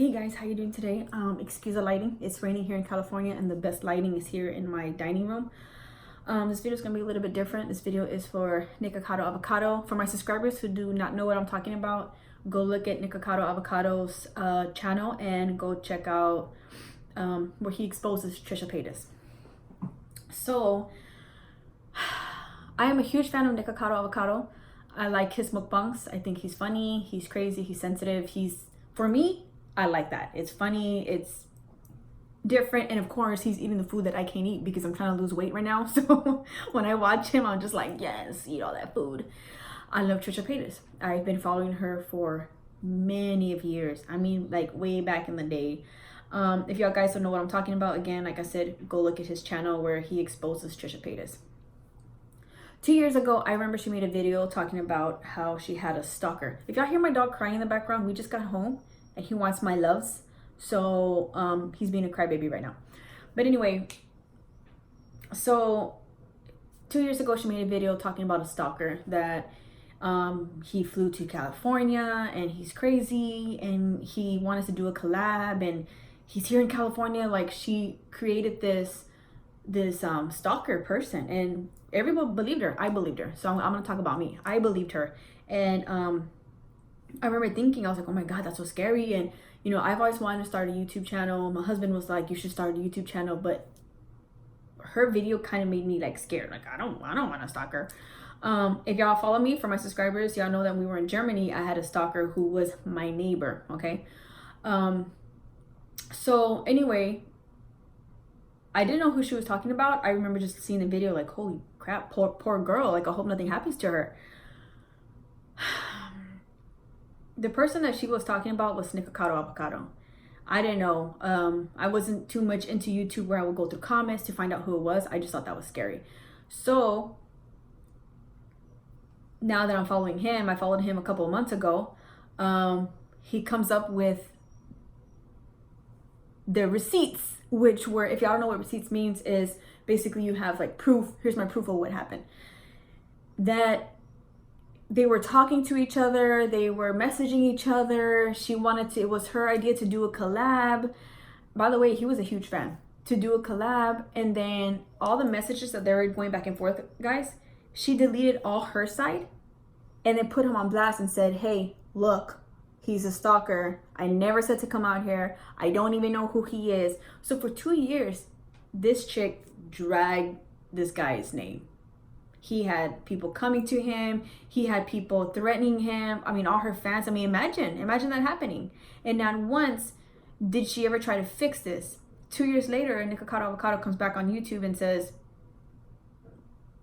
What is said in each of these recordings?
Hey guys, how you doing today? Excuse the lighting. It's raining here in California and the best lighting is here in my dining room. This video is going to be a little bit different. This video is for Nikocado Avocado. For my subscribers who do not know what I'm talking about, go look at Nikocado Avocado's channel and go check out where he exposes Trisha Paytas. So, I am a huge fan of Nikocado Avocado. I like his mukbangs. I think he's funny, he's crazy, he's sensitive. For me, I like that. It's funny, it's different, and of course he's eating the food that I can't eat because I'm trying to lose weight right now. So when I watch him, I'm just like, yes, eat all that food. I love Trisha Paytas. I've been following her for many of years. I mean, like way back in the day. If y'all guys don't know what I'm talking about, again, like I said, go look at his channel where he exposes Trisha Paytas. 2 years ago, I remember she made a video talking about how she had a stalker. If y'all hear my dog crying in the background, we just got home and he wants my loves. So he's being a crybaby right now. But anyway, so 2 years ago, she made a video talking about a stalker that he flew to California and he's crazy and he wanted to do a collab and he's here in California. Like, she created this stalker person and everyone believed her. I believed her. So I'm gonna talk about me. I believed her. And I remember thinking, I was like, oh my God, that's so scary. And you know, I've always wanted to start a YouTube channel. My husband was like, you should start a YouTube channel, but her video kind of made me like scared. Like, I don't want to stalk her. If y'all follow me, for my subscribers, y'all know that when we were in Germany, I had a stalker who was my neighbor. Okay. So anyway, I didn't know who she was talking about. I remember just seeing the video like, holy crap, poor girl. Like, I hope nothing happens to her. The person that she was talking about was Nikocado Avocado. I didn't know. I wasn't too much into YouTube where I would go through comments to find out who it was. I just thought that was scary. So now that I'm following him, I followed him a couple of months ago. He comes up with the receipts, which were, if y'all don't know what receipts means, is basically you have like proof. Here's my proof of what happened. That they were talking to each other, they were messaging each other. She wanted to, it was her idea to do a collab. By the way, he was a huge fan, to do a collab. And then all the messages that they were going back and forth, guys, she deleted all her side and then put him on blast and said, hey, look, he's a stalker. I never said to come out here. I don't even know who he is. So for 2 years, this chick dragged this guy's name. He had people coming to him. He had people threatening him. I mean, all her fans. I mean, imagine that happening. And not once did she ever try to fix this. 2 years later, Nikocado Avocado comes back on YouTube and says,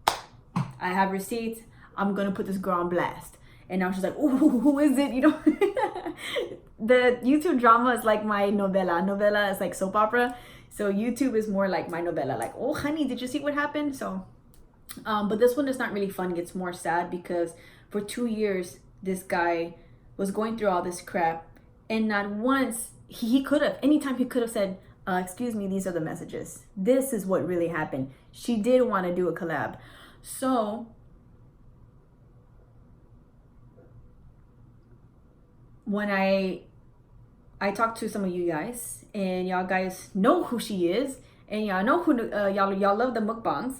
I have receipts. I'm going to put this girl on blast. And now she's like, ooh, who is it? You know, the YouTube drama is like my novela. Novela is like soap opera. So YouTube is more like my novela. Like, oh, honey, did you see what happened? So but this one is not really fun. It gets more sad because for 2 years, this guy was going through all this crap. And not once, he could have, anytime he could have said, excuse me, these are the messages. This is what really happened. She did want to do a collab. So when I talked to some of you guys and y'all guys know who she is and y'all know who, y'all love the mukbangs.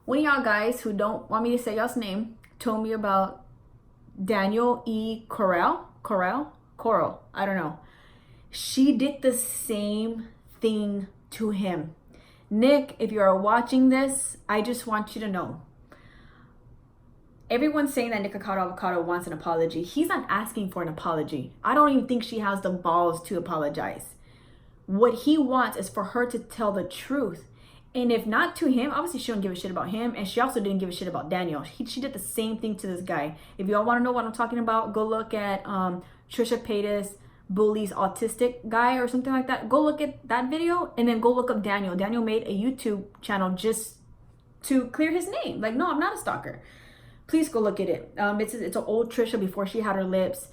One of y'all guys who don't want me to say y'all's name told me about Daniel E. Coral, I don't know. She did the same thing to him. Nick, if you are watching this, I just want you to know. Everyone's saying that Nikocado Avocado wants an apology. He's not asking for an apology. I don't even think she has the balls to apologize. What he wants is for her to tell the truth. And if not to him, obviously she don't give a shit about him. And she also didn't give a shit about Daniel. She did the same thing to this guy. If y'all want to know what I'm talking about, go look at Trisha Paytas bullies autistic guy or something like that. Go look at that video and then go look up Daniel. Daniel made a YouTube channel just to clear his name. Like, no, I'm not a stalker. Please go look at it. It's an old Trisha before she had her lips.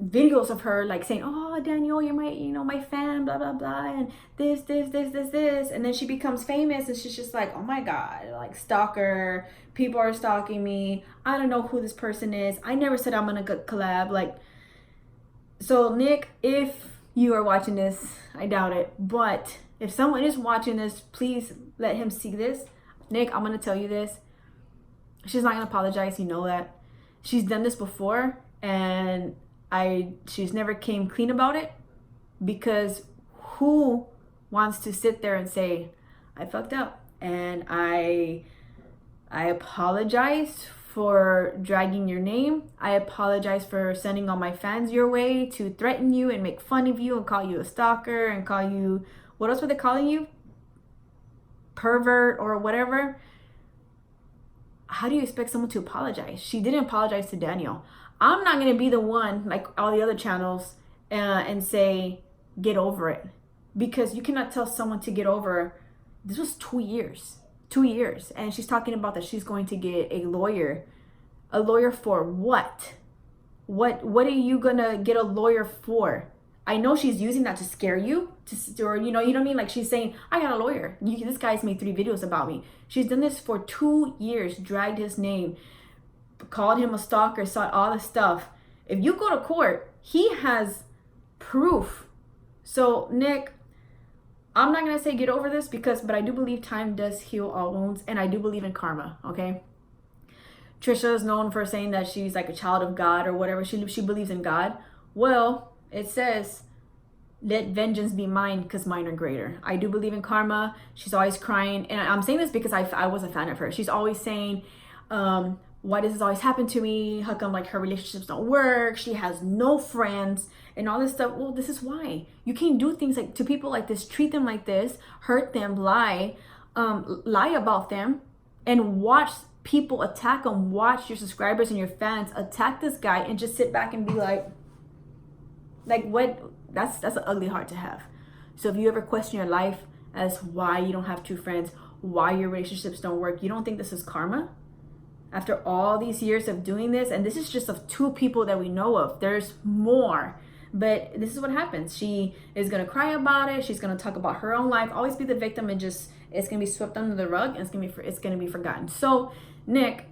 Videos of her like saying, oh, Daniel, you're my, you know, my fan, blah blah blah, and this, and then she becomes famous and she's just like, oh my God, like stalker, people are stalking me, I don't know who this person is, I never said I'm gonna collab. Like, So Nick, if you are watching this, I doubt it, but if someone is watching this, please let him see this. Nick, I'm gonna tell you this. She's not gonna apologize, you know that. She's done this before, and she's never came clean about it, because who wants to sit there and say, I fucked up and I apologize for dragging your name. I apologize for sending all my fans your way to threaten you and make fun of you and call you a stalker and call you, what else were they calling you? Pervert or whatever. How do you expect someone to apologize? She didn't apologize to Daniel. I'm not going to be the one, like all the other channels, and say, get over it. Because you cannot tell someone to get over. This was 2 years. 2 years. And she's talking about that she's going to get a lawyer. A lawyer for what? What are you going to get a lawyer for? I know she's using that to scare you, or you know what I mean? Like she's saying, I got a lawyer. This guy's made 3 videos about me. She's done this for 2 years, dragged his name, called him a stalker, sought all this stuff. If you go to court, he has proof. So Nick, I'm not gonna say get over this, but I do believe time does heal all wounds, and I do believe in karma. Okay. Trisha is known for saying that she's like a child of God or whatever. She believes in God. Well, it says, let vengeance be mine because mine are greater. I do believe in karma. She's always crying. And I'm saying this because I was a fan of her. She's always saying, why does this always happen to me? How come like her relationships don't work? She has no friends and all this stuff. Well, this is why. You can't do things like to people like this, treat them like this, hurt them, lie about them, and watch people attack them. Watch your subscribers and your fans attack this guy and just sit back and be like what? That's an ugly heart to have. So if you ever question your life as why you don't have true friends, why your relationships don't work, you don't think this is karma? After all these years of doing this, and this is just of 2 people that we know of, there's more, but this is what happens. She is gonna cry about it. She's gonna talk about her own life, always be the victim, and just it's gonna be swept under the rug, and it's gonna be forgotten. So Nick,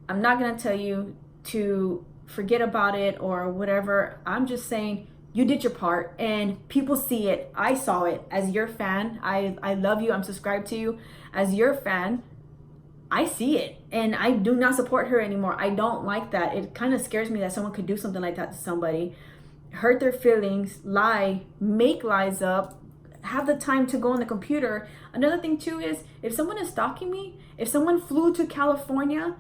I'm not gonna tell you to forget about it or whatever. I'm just saying you did your part and people see it. I saw it as your fan. I love you. I'm subscribed to you. As your fan, I see it and I do not support her anymore. I don't like that. It kind of scares me that someone could do something like that to somebody, hurt their feelings, lie, make lies up, have the time to go on the computer. Another thing too is if someone is stalking me, if someone flew to California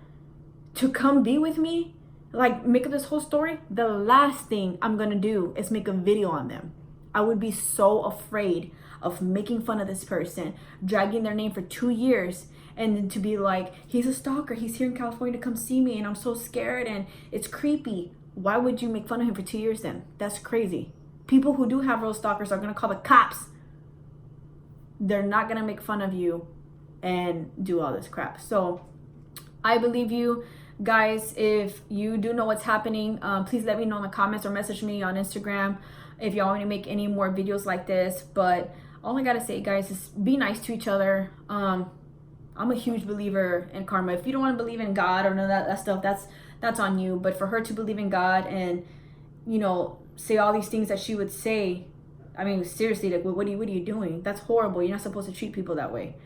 to come be with me, like make up this whole story, the last thing I'm gonna do is make a video on them. I would be so afraid of making fun of this person, dragging their name for 2 years, and then to be like, he's a stalker, he's here in California to come see me, and I'm so scared and it's creepy. Why would you make fun of him for 2 years then? That's crazy. People who do have real stalkers are gonna call the cops. They're not gonna make fun of you and do all this crap. So I believe you. Guys, if you do know what's happening, please let me know in the comments or message me on Instagram if y'all want to make any more videos like this. But all I gotta say, guys, is be nice to each other. I'm a huge believer in karma. If you don't want to believe in God or none of that stuff, that's on you. But for her to believe in God and, you know, say all these things that she would say, I mean, seriously, like, what are you doing? That's horrible. You're not supposed to treat people that way.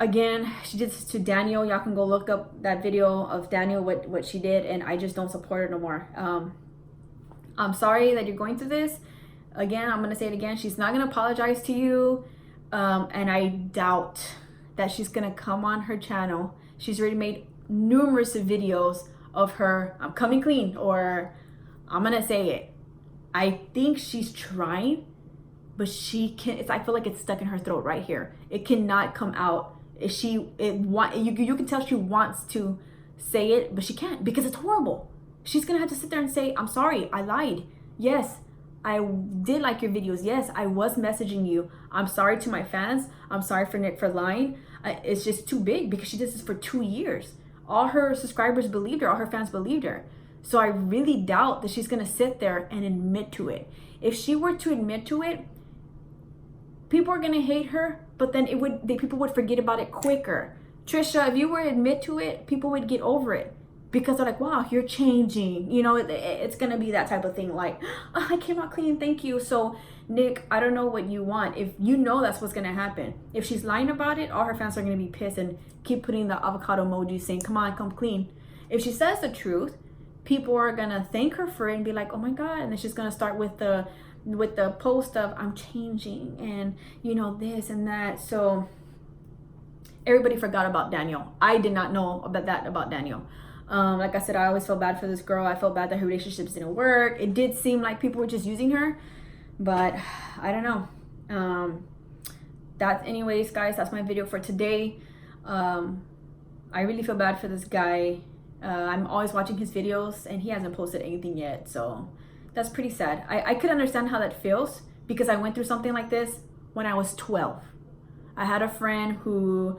Again, she did this to Daniel. Y'all can go look up that video of Daniel, what she did, and I just don't support her no more. I'm sorry that you're going through this. Again, I'm gonna say it again. She's not gonna apologize to you, and I doubt that she's gonna come on her channel. She's already made numerous videos of her, I'm coming clean, or I'm gonna say it. I think she's trying, but she can't. I feel like it's stuck in her throat right here. It cannot come out. You can tell she wants to say it, but she can't because it's horrible. She's gonna have to sit there and say, I'm sorry, I lied. Yes, I did like your videos. Yes, I was messaging you. I'm sorry to my fans. I'm sorry for Nick for lying. It's just too big because she did this for 2 years. All her subscribers believed her. All her fans believed her. So I really doubt that she's gonna sit there and admit to it. If she were to admit to it, people are gonna hate her, but then people would forget about it quicker. Trisha, if you were to admit to it, people would get over it. because they're like, wow, you're changing. You know, it's gonna be that type of thing, like, oh, I came out clean, thank you. So Nick, I don't know what you want. If you know that's what's gonna happen, if she's lying about it, all her fans are gonna be pissed and keep putting the avocado emoji saying, come on, come clean. If she says the truth, people are gonna thank her for it and be like, oh my god. And then she's gonna start with the post of, I'm changing, and you know, this and that. So everybody forgot about Daniel. I did not know about Daniel. Like I said, I always felt bad for this girl. I felt bad that her relationships didn't work. It did seem like people were just using her, but I don't know. Anyways, guys, that's my video for today. I really feel bad for this guy. I'm always watching his videos and he hasn't posted anything yet, so that's pretty sad. I could understand how that feels because I went through something like this when I was 12. I had a friend who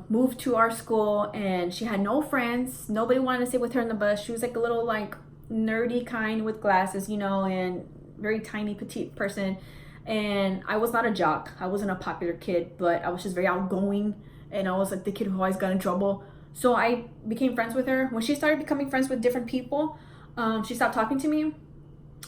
moved to our school and she had no friends. Nobody wanted to sit with her in the bus. She was like a little like nerdy kind with glasses, you know, and very tiny petite person. And I was not a jock. I wasn't a popular kid, but I was just very outgoing, and I was like the kid who always got in trouble. So I became friends with her. When she started becoming friends with different people, she stopped talking to me.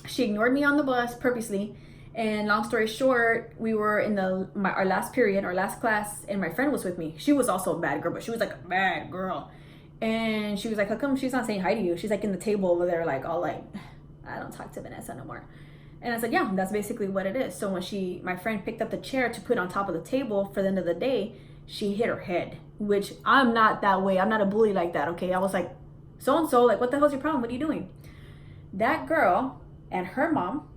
She ignored me on the bus purposely. And long story short, we were in our last period, our last class, and my friend was with me. She was also a bad girl, but she was like a bad girl. And she was like, how come she's not saying hi to you? She's like in the table over there, like all like, I don't talk to Vanessa no more. And I said, yeah, that's basically what it is. So when my friend picked up the chair to put on top of the table for the end of the day, she hit her head, which I'm not that way. I'm not a bully like that, okay? I was like, so-and-so, like, what the hell's your problem? What are you doing? That girl and her mom,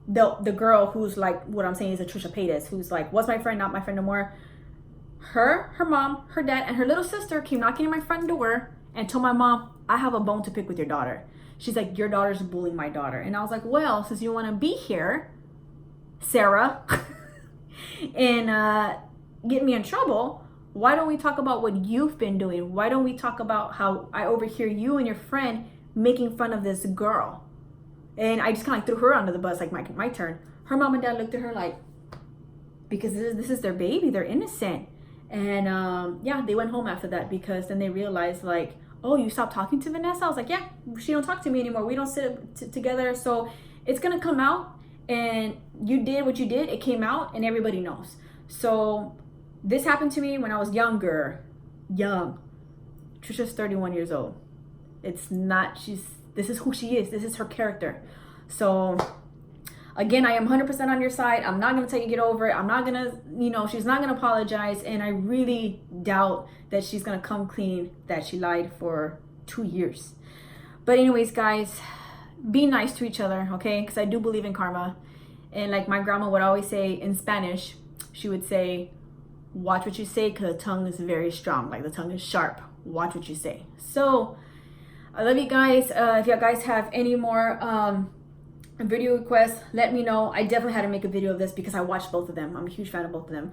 the girl who's like, what I'm saying is a Trisha Paytas, who's like, was my friend, not my friend no more. Her mom, her dad, and her little sister came knocking on my front door and told my mom, I have a bone to pick with your daughter. She's like, your daughter's bullying my daughter. And I was like, well, since you want to be here, Sarah, and get me in trouble, why don't we talk about what you've been doing? Why don't we talk about how I overhear you and your friend making fun of this girl? And I just kind of like threw her under the bus, like my turn. Her mom and dad looked at her like, because this is their baby, they're innocent. And yeah, they went home after that, because then they realized like, oh, you stopped talking to Vanessa? I was like, yeah, she don't talk to me anymore. We don't sit together. So it's gonna come out, and you did what you did. It came out and everybody knows. So this happened to me when I was young. Trisha's 31 years old. This is who she is. This is her character. So again, I am 100% on your side. I'm not going to tell you get over it. I'm not going to, you know, she's not going to apologize. And I really doubt that she's going to come clean that she lied for 2 years. But anyways, guys, be nice to each other, okay? Because I do believe in karma. And like my grandma would always say in Spanish, she would say, watch what you say, because the tongue is very strong. Like the tongue is sharp. Watch what you say. So I love you guys. If you guys have any more video requests, let me know. I definitely had to make a video of this because I watched both of them. I'm a huge fan of both of them.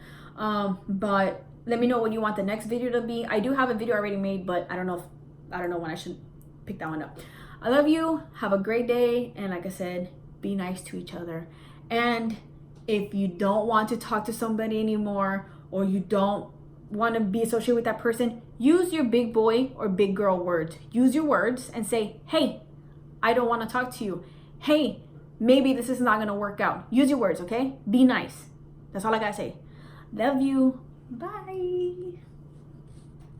But let me know what you want the next video to be. I do have a video already made, but I don't know when I should pick that one up. I love you. Have a great day. And like I said, be nice to each other. And if you don't want to talk to somebody anymore, or you don't want to be associated with that person, use your big boy or big girl words. Use your words and say, hey, I don't want to talk to you. Hey, maybe this is not going to work out. Use your words, okay? Be nice. That's all I got to say. Love you. Bye.